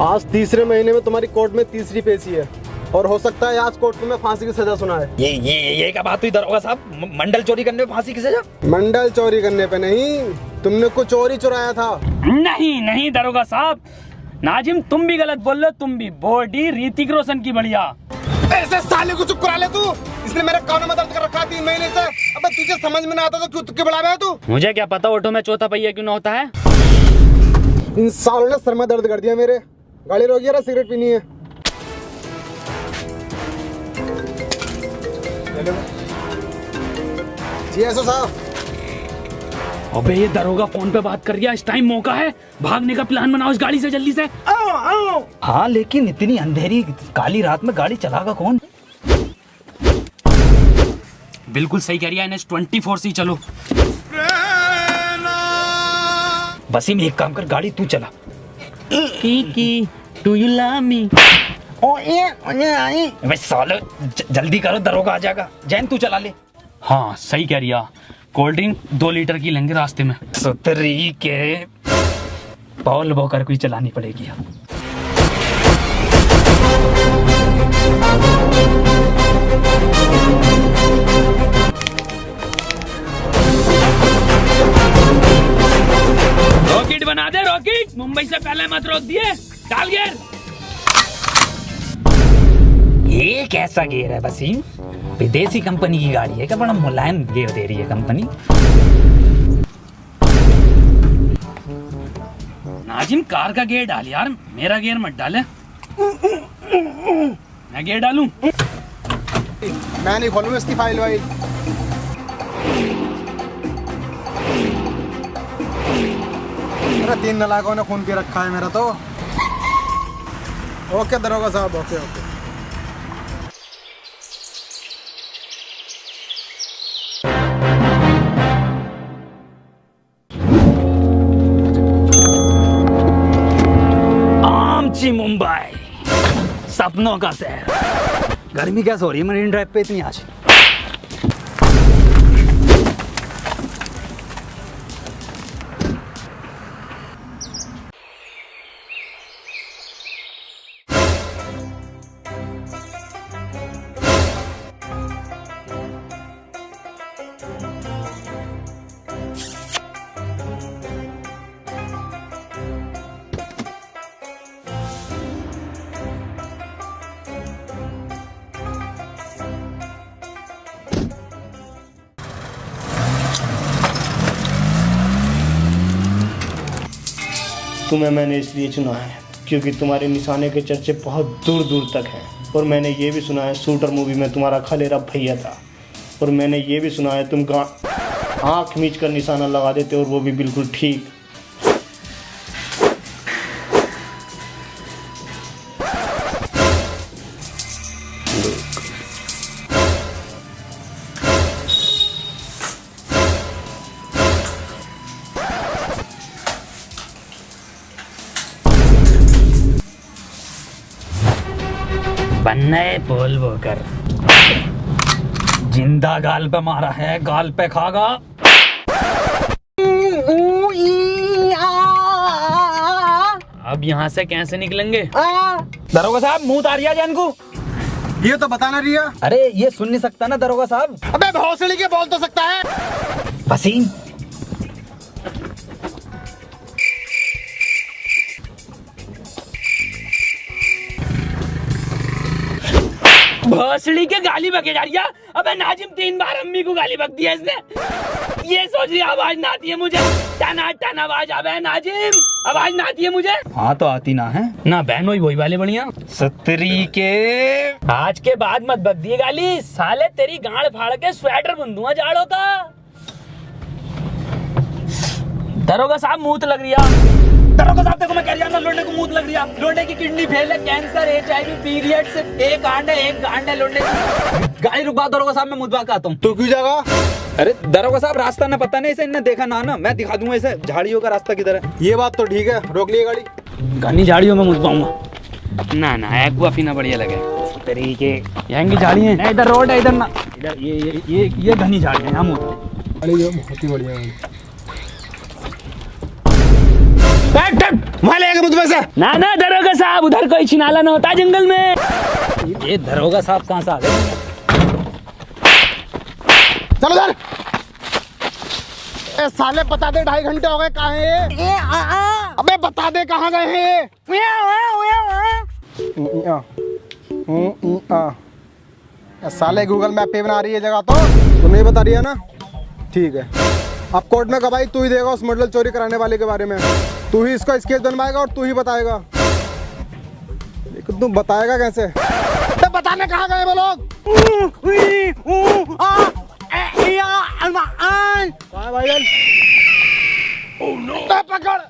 आज तीसरे महीने में तुम्हारी कोर्ट में तीसरी पेशी है और हो सकता है आज कोर्ट में फांसी की सजा सुना है। ये क्या बात हुई दरोगा साहब? मंडल चोरी करने पे फांसी की सजा? मंडल चोरी करने पे नहीं, तुमने कुछ और ही चुराया था। नहीं दरोगा साहब, नाजिम तुम भी गलत बोल रहे हो। तुम भी बॉडी ऋतिक रोशन की बढ़िया। ऐसे साले को चुप करा ले तू, इसने मेरे कानों में दर्द कर रखा 3 महीने से। अबे तुझे समझ में ना आता तो क्यों तुक्के बढ़ा रहा है तू? मुझे क्या पता ऑटो में चौथा पहिया क्यों ना होता है। इन सालों ने सर में दर्द कर दिया मेरे। गाड़ी रोकी है, सिगरेट पीनी है। जी एसओ साहब। अबे ये दरोगा फोन पे बात कर रहा है, इस टाइम मौका है, भागने का प्लान बनाओ इस गाड़ी से जल्दी से। आओ। हाँ लेकिन इतनी अंधेरी काली रात में गाड़ी चलागा कौन? बिल्कुल सही कह रही है, NH24 से चलो। वसीम एक काम कर, गाड़ी तू चला। की डू यू लव मी? साले जल्दी करो, दरोगा आ जाएगा। जैन तू चला ले। हाँ सही कह रही है, कोल्ड ड्रिंक 2 लीटर की लेंगे रास्ते में। सुतरी के पॉल वॉकर को ही चलानी पड़ेगी। रॉकेट बना दे रॉकेट, मुंबई से पहले मत रोक दिए। डाल गियर। ये कैसा गियर है वसीम? विदेशी कंपनी की गाड़ी है क्या? बड़ा मुलायम गियर दे रही है कंपनी। नाजिम कार का गियर डाल यार, मेरा गियर मत डाले। मैं गियर डालूं? मैं नहीं खोलूंगा इसकी फाइल वाइल। अरे 3 नालायकों ने खून पी रखा है मेरा तो। ओके दरोगा साहब, ओके। आमची मुंबई, सपनों का शहर। गर्मी कैसे हो रही है मरीन ड्राइव पे इतनी आज? तुम्हें मैंने इसलिए चुना है क्योंकि तुम्हारे निशाने के चर्चे बहुत दूर दूर तक हैं। और मैंने ये भी सुना है शूटर मूवी में तुम्हारा खलेरा भैया था। और मैंने ये भी सुना है तुम आँख मीच कर निशाना लगा देते और वो भी बिल्कुल ठीक। बनने पोल वॉकर जिंदा गाल पे मारा है, गाल पे खागा। अब यहाँ से कैसे निकलेंगे? दरोगा साहब मुंह उतारिया जान को। ये तो बताना रिया। अरे ये सुन नहीं सकता ना दरोगा साहब। अबे भौसड़ी के बोल तो सकता है। वसीम भोसड़ी के गाली बके जा रही है। अबे नाजिम 3 बार अम्मी को गाली बक दिया इसने। ये सोच रही आवाज ना आती है मुझे। टना टना आवाज आवे है नाजिम, आवाज ना आती है मुझे। हाँ तो आती ना है ना बहन वही वाले बढ़िया। सतरी के आज के बाद मत बक दिए गाली, साले तेरी गांड फाड़ के स्वेटर बुंदूंगा जाड़ों का। दरोगा साहब मुंह लग रही है। दरोगा साहब देखो मैं कह रहा हूं ना, लोंडे को मुंह लग रही है। लोंडे की किडनी फेल है, कैंसर, HIV, पीरियड्स, एक गांड है लोंडे की। गाड़ी रुकवा दरोगा साहब, मैं मुद्दा आता हूँ। तू क्यों जागा? अरे दरोगा साहब रास्ता ना पता नहीं, इसे इन्हें देखा ना मैं दिखा दूंगा इसे झाड़ियों का रास्ता किधर है। ये बात तो ठीक है, रोक लिए गाड़ी। घनी झाड़ियों में मुझ पाऊंगा ना ना, एक्वा पीना बढ़िया लगे तरीके। यहाँ की झाड़ी है, इधर रोड है, इधर ना, इधर ये घनी झाड़ी है। हम बहुत ही बढ़िया। वहाँ ले के मुझ में से। ना ना दरोगा साहब, उधर कोई छिनाला ना होता जंगल में। ये दरोगा साहब कहाँ से आ गए? चलो उधर। ए साले बता दे, 2.5 घंटे हो गए, कहाँ है ये? अबे बता दे कहाँ गए हैं ये? साले गूगल मैप पे बना रही है जगह, तो नहीं बता रही है ना? ठीक है, अब कोर्ट में गवाही तू ही देगा उस मॉडल चोरी कराने वाले के बारे में। तू ही इसका स्केच बनवाएगा और तू ही बताएगा। लेकिन तू बताएगा कैसे? तो बताने कहाँ गए वो लोग? भाईजान पकड़।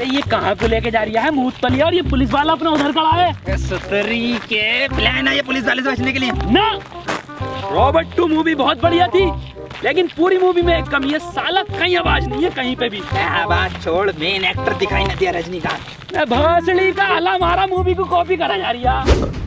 ये कहाँ को लेके जा रही है मूतपली, और ये पुलिस वाला अपना उधर खड़ा है। सुतरी के प्लान है ये पुलिस वाले से बचने के लिए ना। रॉबर्ट 2 मूवी बहुत बढ़िया थी, लेकिन पूरी मूवी में एक कमी है, साला कहीं आवाज नहीं है कहीं पे भी। बात छोड़, मेन एक्टर दिखाई न दिया रजनीकांत। भोसड़ी का हला मारा मूवी को कॉपी करा जा रही है।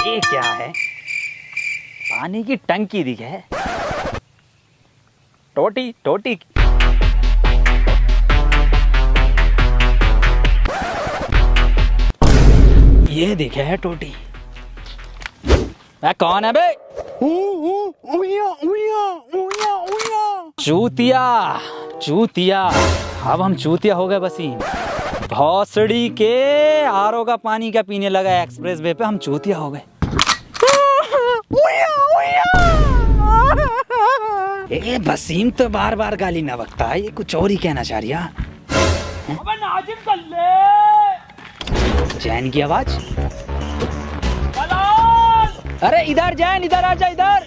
ये क्या है? पानी की टंकी दिखे। टोटी टोटी ये दिखे है टोटी। कौन है बे? चूतिया चूतिया। अब हम चूतिया हो गए वसीम। भौसड़ी के आरओ का पानी का पीने लगा एक्सप्रेस वे पे, हम चूतिया हो गए। ए वसीम तो बार बार गाली ना बकता है, ये कुछ और ही कहना चाह रही है। जैन की आवाज। अरे इधर जैन, इधर आ जा इधर।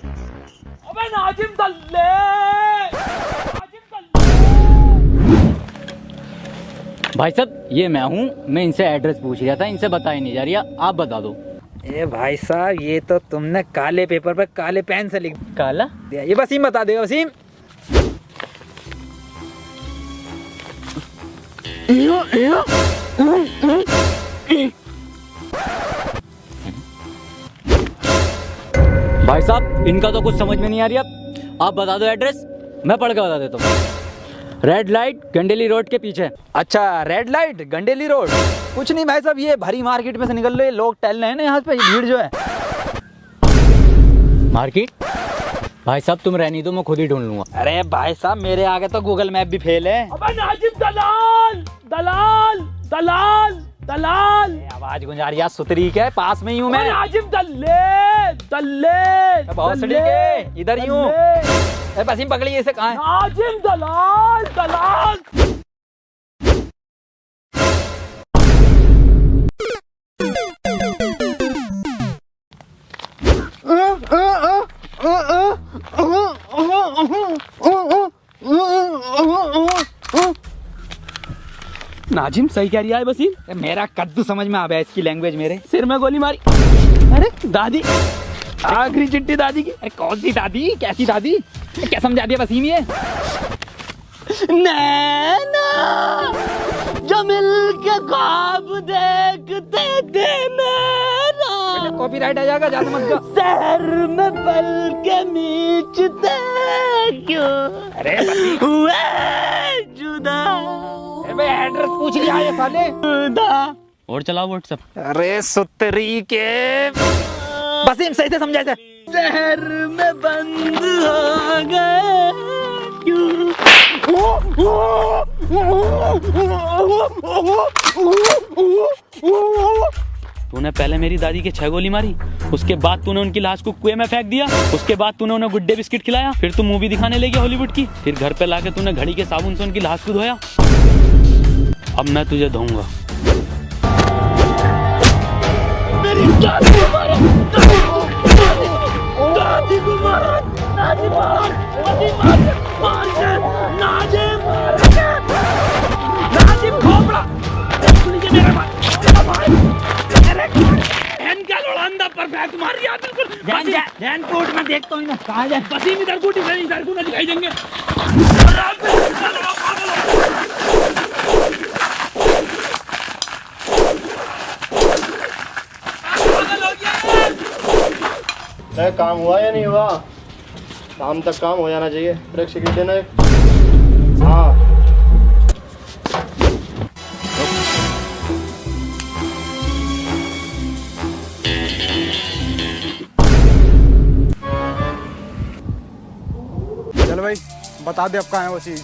अबे नाजिम दल्ले। भाई साहब ये मैं हूँ, मैं इनसे एड्रेस पूछ रहा था, इनसे बताई नहीं जा रही, आप बता दो। ए भाई साहब, ये तो तुमने काले पेपर पर काले पेन से लिख काला दिया। ये वसीम बता देगा। वसीम भाई साहब इनका तो कुछ समझ में नहीं आ रही, आप बता दो एड्रेस, मैं पढ़ के बता देता हूँ। रेड लाइट गंडेली रोड के पीछे। अच्छा, रेड लाइट गंडेली रोड। कुछ नहीं भाई साहब, ये भरी मार्केट में से निकल रहे लोग टहल रहे हैं ना यहाँ पे, भीड़ जो है। मार्केट? भाई साहब तुम रहनी दो, मैं खुद ही ढूंढ लूंगा। अरे भाई साहब मेरे आगे तो गूगल मैप भी फेल है। अबे नाजिम दलाल दलाल दलाल दलाल। आवाज गुंजा रही है सुतरी के, पास में ही हूँ मैं। नाजिम दल्ले दल्ले भौसड़ी के इधर ही हूँ। वसीम पकड़िए इसे, कहाँ है? नाजिम दलाल दलाल। नाजिम सही कह रही है वसीम। मेरा कद्दू समझ में आ गया इसकी लैंग्वेज मेरे। सिर में गोली मारी। अरे दादी, आखिरी चिट्ठी दादी की। अरे कौन सी दादी, कैसी दादी? क्या समझा दिया वसीम ये? नैना जो मिलके ख्वाब देखते थे मेरा, कॉपीराइट आ जाएगा, ज्यादा मत गा। शहर में पल के मीचते क्यों अरे हुए जुदा। एड्रेस पूछ लिया ये साले। और चलाओ व्हाट्सएप। अरे सुतरी के वसीम सही से समझा इसे। शहर में बंद हो गए क्यों। तूने पहले मेरी दादी के 6 गोली मारी, उसके बाद तूने उनकी लाश को कुएं में फेंक दिया, उसके बाद तूने उन्हें गुड्डे बिस्किट खिलाया, फिर तू मूवी दिखाने ले गया हॉलीवुड की, फिर घर पे लाके तूने घड़ी के साबुन से उनकी लाश को धोया। अब मैं तुझे धोऊंगा। मेरी दादी को मारा, दादी को मारा, दादी मार, दादी मार के, नाजिम मार के, नाजिम खोपड़ा, सुनिए मेरे बात, मेरे बहन का लोड़ांदा परफेक्ट मार दिया बिल्कुल। ध्यान कोर्ट में देखता हूँ ना, कहाँ जाए? वसीम इधर को ना दिखाई देंगे। काम हुआ या नहीं हुआ? शाम तक काम हो जाना चाहिए। ब्रेक सिगरेट देना एक। हाँ चल भाई बता दे अब कहाँ है वो चीज़।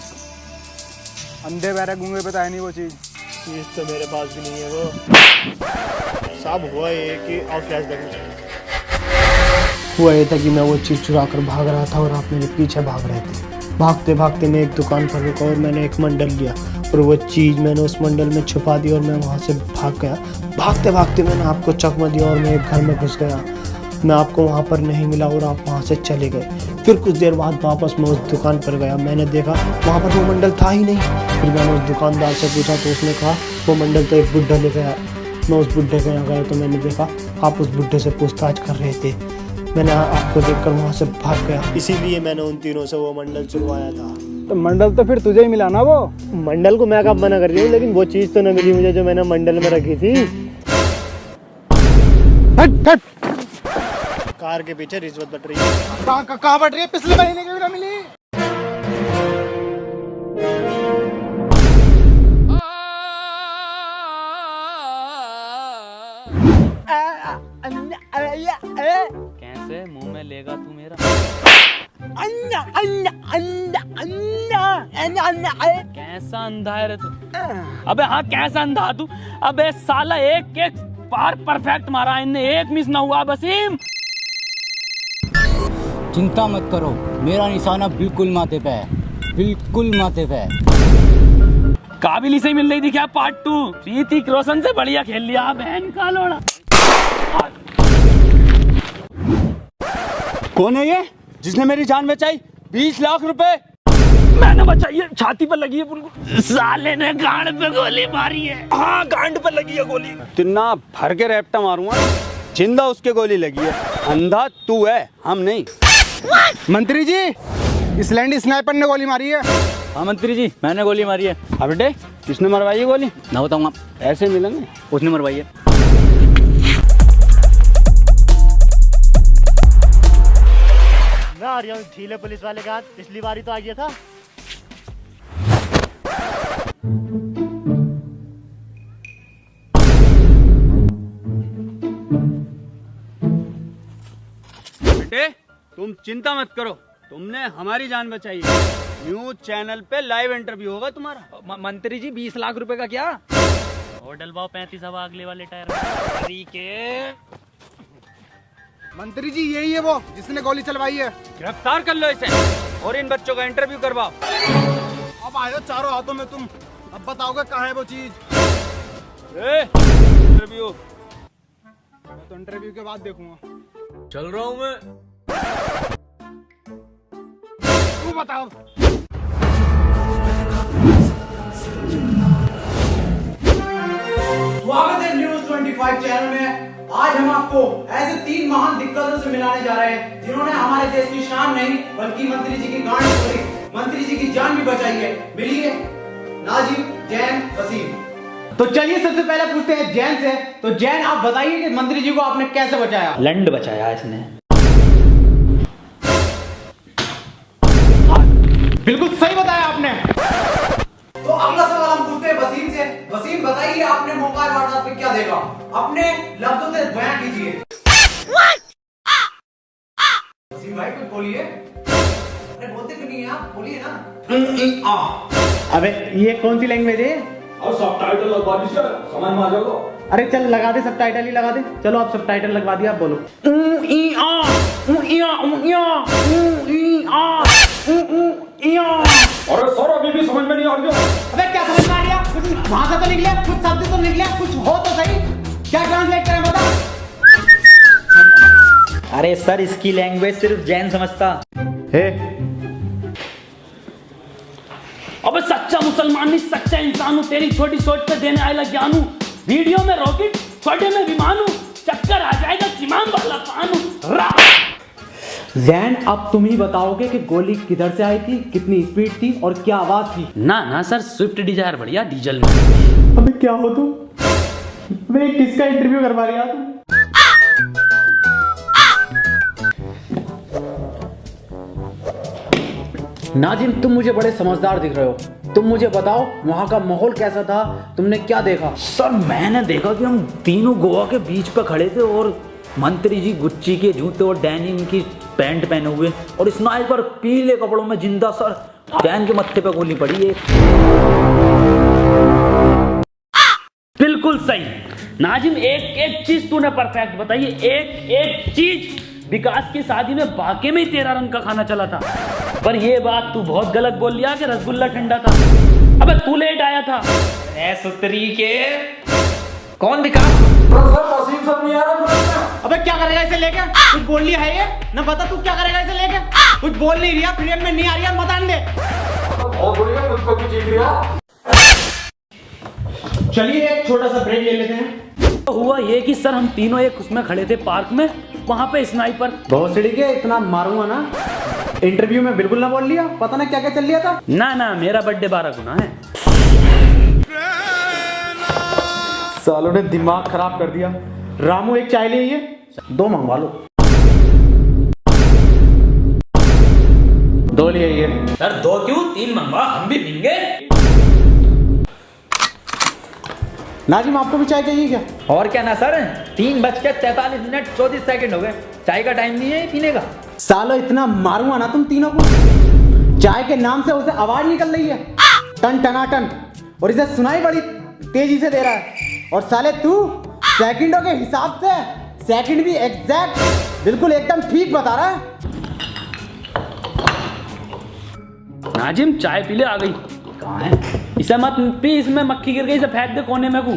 अंधे बहरे गूंगे पे तो है नहीं वो चीज़। चीज़ तो मेरे पास भी नहीं है वो। साहब हुआ ये कि और फ्लैशबैक में चलें। हुआ ये था कि मैं वो चीज़ चुरा कर भाग रहा था और आप मेरे पीछे भाग रहे थे। भागते भागते मैं एक दुकान पर रुका और मैंने एक मंडल लिया और वो चीज़ मैंने उस मंडल में छुपा दी और मैं वहाँ से भाग गया। भागते भागते मैंने आपको चकमा दिया और मैं एक घर में घुस गया। मैं आपको वहाँ पर नहीं मिला और आप वहाँ से चले गए। फिर कुछ देर बाद वापस मैं उस दुकान पर गया। मैंने देखा वहाँ पर वो मंडल था ही नहीं। फिर मैंने उस दुकानदार से पूछा तो उसने कहा वो मंडल तो एक बुड्ढा ले गया। मैं उस बुड्ढे के यहाँ गया तो मैंने देखा आप उस बुड्ढे से पूछताछ कर रहे थे। मैंने आपको देखकर वहाँ से भाग गया। इसीलिए मैंने उन तीनों से वो मंडल चुरवाया था। तो मंडल तो फिर तुझे ही मिला ना वो। मंडल को मैं कब मना कर रही हूँ, लेकिन वो चीज़ तो न मिली मुझे जो मैंने मंडल में रखी थी। हट हट। कार के पीछे रिश्वत बट रही है। कहाँ बट रही है? पिछले महीने की भी ना मिली। कैसे मुंह में लेगा तू मेरा? कैसा अंधा है रे तू? अबे हाँ कैसा अंधा तू? अबे साला एक एक बार परफेक्ट मारा, इनने एक मिस ना हुआ। वसीम चिंता मत करो, मेरा निशाना बिल्कुल माथे पे है, बिल्कुल माथे पे है। काबिल ही से मिल रही थी क्या पार्ट 2? ऋतिक रोशन से बढ़िया खेल लिया बहन का लोड़ा। कौन है ये जिसने मेरी जान बचाई? 20 लाख रुपए मैंने बचाई है, छाती पर लगी है उनको। साले ने गांड पे गोली मारी है। हाँ गांड पर लगी है गोली। तिन्ना भर के रैप्टा मारूंगा, जिंदा उसके गोली लगी है। अंधा तू है, हम नहीं। मंत्री जी इस लैंडी स्नाइपर ने गोली मारी है। हाँ मंत्री जी मैंने गोली मारी है। अब बेटे किसने मरवाई है गोली? ना बताऊंगा, ऐसे मिलेंगे। उसने मरवाई है। मैं आ रहा हूँ ढीले पुलिस वाले का। पिछली बारी तो आ गया था। बेटे तुम चिंता मत करो, तुमने हमारी जान बचाई है। न्यूज चैनल पे लाइव इंटरव्यू होगा तुम्हारा। मंत्री जी 20 लाख रुपए का क्या? और डलवाओ 35 हवा अगले वाले टायर। मंत्री जी यही है वो जिसने गोली चलवाई है। गिरफ्तार कर लो इसे और इन बच्चों का इंटरव्यू करवाओ। अब आए हो चारों हाथों में तुम, अब बताओगे कहाँ है वो चीज? इंटरव्यू मैं तो इंटरव्यू के बाद देखूंगा। चल रहा हूँ मैं। तू बताओ। स्वागत है न्यूज 25 चैनल में। आज हम आपको ऐसे 3 महान दिग्गजों से मिलाने जा रहे हैं जिन्होंने हमारे देश की शान नहीं बल्कि मंत्री जी की गांड तोड़ी, मंत्री जी की जान भी बचाई है। मिलिए नाजिम, जैन, वसीम। तो चलिए सबसे पहले पूछते हैं जैन से। तो जैन आप बताइए कि मंत्री जी को आपने कैसे बचाया? लंड बचाया इसने। बिल्कुल सही बताया आपने। तो अगला सवाल हम पूछते हैं वसीम से। वसीम बताइए आपने मौका वारदात पे क्या देखा? अपने लफ्जों से बयान कीजिए। वसीम भाई कुछ बोलिए। अरे बोलते क्यों नहीं आप? बोलिए ना। अबे ये कौन सी लैंग्वेज है? और सबटाइटल लगवा दीजिए, समझ में आ जाएगा। अरे चल लगा दे, सबटाइटल ही लगा दे। चलो आप सबटाइटल लगवा दिया, आप बोलो। अरे सर अभी भी समझ में नहीं आ रही है। अबे क्या समझ में आ रहा? कुछ भाषा तो निकले, कुछ शब्द तो निकले, कुछ हो तो सही। क्या ट्रांसलेट करें बता? अरे सर इसकी लैंग्वेज सिर्फ जैन समझता। अबे सच्चा मुसलमान नहीं, सच्चा इंसान हूँ। तेरी छोटी सोच पे देने आएगा ज्ञान हूँ। वीडियो में रॉकेट, छोटे में विमान हूँ। चक्कर आ जाएगा जिमाम वाला पान हूँ। जैन अब तुम ही बताओगे कि गोली किधर से आई थी, कितनी स्पीड थी और क्या आवाज थी? ना ना सर स्विफ्ट डिजायर बढ़िया डीजल में। अबे क्या हो तुम? मैं किसका इंटरव्यू करवा रही तुम? नाजिम, तुम मुझे बड़े समझदार दिख रहे हो। तुम मुझे बताओ वहाँ का माहौल कैसा था, तुमने क्या देखा? सर मैंने देखा कि हम तीनों गोवा के बीच पे खड़े थे और मंत्री जी गुच्ची के जूते और डेनिम की पैंट पहने हुए और स्नाइपर पीले कपड़ों में जिंदा। सर डैन के मत्थे पे गोली पड़ी है। बिल्कुल सही नाजिम, एक एक चीज तूने परफेक्ट बताई है, एक एक चीज। विकास की शादी में वाकई में ही तेरा रंग का खाना चला था, पर ये बात तू बहुत गलत बोल लिया कि रसगुल्ला ठंडा था। अबे तू लेट आया था। ए सुतरी के कौन विकास? अबे क्या करेगा इसे लेके? कुछ बोल लिया है ये? ना बता तू क्या करेगा इसे लेके? कुछ बोल नहीं रहा, फ्रेम में नहीं आ रही है, मत आने दे। चलिए एक छोटा सा ब्रेक ले लेते हैं। तो हुआ ये कि सर हम तीनों एक उसमें खड़े थे पार्क में, वहां पे स्नाइपर। भोसड़ी के इतना मारूंगा ना, इंटरव्यू में बिल्कुल ना बोल लिया, पता ना क्या क्या चल लिया था। ना ना, मेरा बर्थडे 12 गुना है। सालों ने दिमाग खराब कर दिया। रामू एक चाय ले आइए, 2 मंगवा लो। 2 ले आइए। सर 2 क्यों, 3 मंगवा, हम भी पीएंगे। नाजिम आपको भी चाय चाहिए क्या? और क्या ना सर, 3:43 हो गए, चाय का टाइम नहीं है पीने का। सालो इतना मारूंगा ना तुम तीनों को। चाय के नाम से उसे आवाज निकल रही है टन टनाटन, और इसे सुनाई बड़ी तेजी से दे रहा है। और साले तू सेकंडों के हिसाब से सेकंड भी एग्जैक्ट बिल्कुल एकदम ठीक बता रहा है। नाजिम चाय पी ले, आ गई। कहाँ है? इसे मत पी, इसमें मक्खी गिर गई, इसे फेंक दे कोने में। को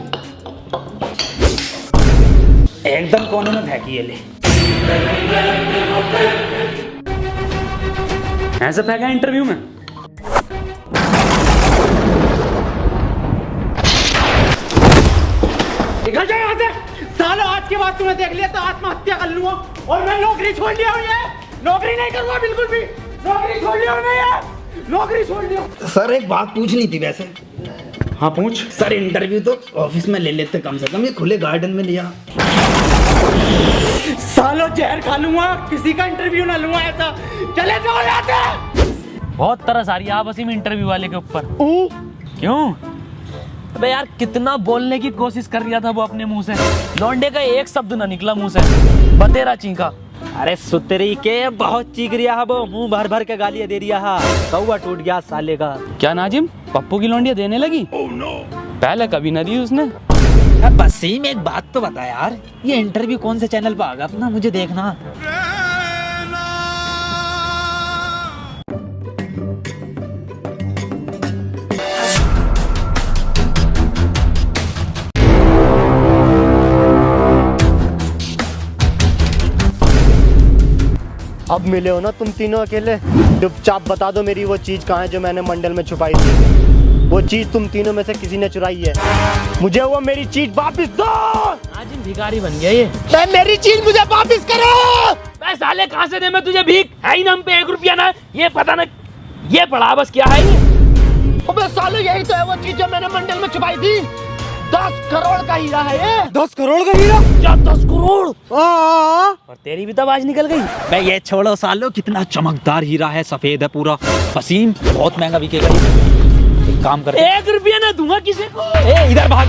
एकदम कोने में फेंकी है। ले ऐसे फेंका इंटरव्यू में। निकल जाए यहाँ से। सालों आज के बाद तूने देख लिया तो आत्महत्या कर लूंगा, और मैं नौकरी छोड़ लिया हूँ। ये नौकरी नहीं करूंगा बिल्कुल भी, नौकरी छोड़ लिया हूँ मैं, ये नौकरी छोड़ लिया। सर एक बात पूछनी थी वैसे। हाँ पूछ। सर इंटरव्यू तो ऑफिस में ले लेते कम से कम, ये खुले गार्डन में लिया। सालों जहर खा लूंगा, किसी का इंटरव्यू ना लूंगा ऐसा। चले जाओ यहाँ से। बहुत तरस आ रही है वसीम इंटरव्यू वाले के ऊपर। क्यों? अबे यार कितना बोलने की कोशिश कर रहा था वो अपने मुंह से, लौंडे का एक शब्द ना निकला मुंह से, बतेरा चीखा। अरे सुतरी के बहुत चीख रिया है वो, मुंह भर भर के गालियां दे रिया है। कौवा टूट गया साले का। क्या नाजिम, पप्पू की लौंडिया देने लगी? पहले कभी ना दी उसने। वसीम एक बात तो बता यार, ये इंटरव्यू कौन से चैनल पर आगा अपना, मुझे देखना। अब मिले हो ना तुम तीनों अकेले, चुपचाप बता दो मेरी वो चीज कहाँ है जो मैंने मंडल में छुपाई थी। वो चीज तुम तीनों में से किसी ने चुराई है, मुझे वो मेरी चीज वापस दो। आज भिखारी बन गया ये। मेरी चीज मुझे वापस करो। मैं साले कहाँ से दे मैं तुझे भीख? है ही ना हम पे 1 रुपया ना, ये पता ना ये पड़ा बस क्या है ये। अबे साले यही तो है वो चीज जो मैंने मंडल में छुपाई थी। 10 करोड़ का हीरा है ये। 10 करोड़ का हीरा? क्या 10 करोड़? और तेरी भी तो आवाज निकल गई। मैं ये छोड़ो सालो, कितना चमकदार हीरा है, सफेद है पूरा। वसीम बहुत महंगा बिकेगा ये। एक काम कर, 1 रुपया ना दूंगा किसी को। ए इधर भाग।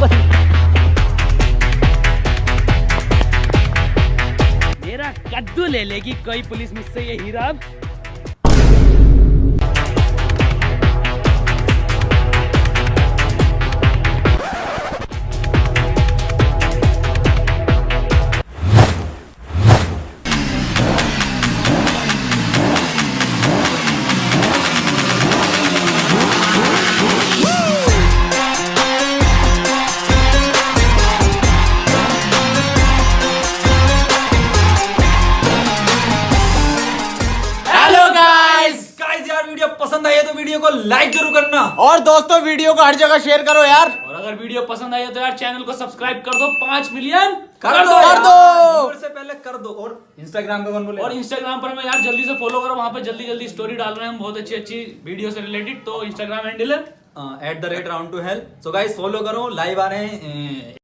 मेरा कद्दू ले लेगी कोई पुलिस मुझसे ये हीरा अब। पसंद आई तो वीडियो को लाइक जरूर करना, और दोस्तों वीडियो को हर जगह शेयर करो यार। और अगर वीडियो पसंद आई तो यार चैनल को सब्सक्राइब कर दो। 5 मिलियन कर दो से पहले कर दो। और इंस्टाग्राम पे कौन बोले? और इंस्टाग्राम पर मैं यार जल्दी से फॉलो करो, वहां पे जल्दी जल्दी स्टोरी डाल रहे हैं हम बहुत अच्छी अच्छी वीडियो से रिलेटेड। तो इंस्टाग्राम हैंडल है @round2hell। सो गाइस फॉलो करो, लाइव आ रहे हैं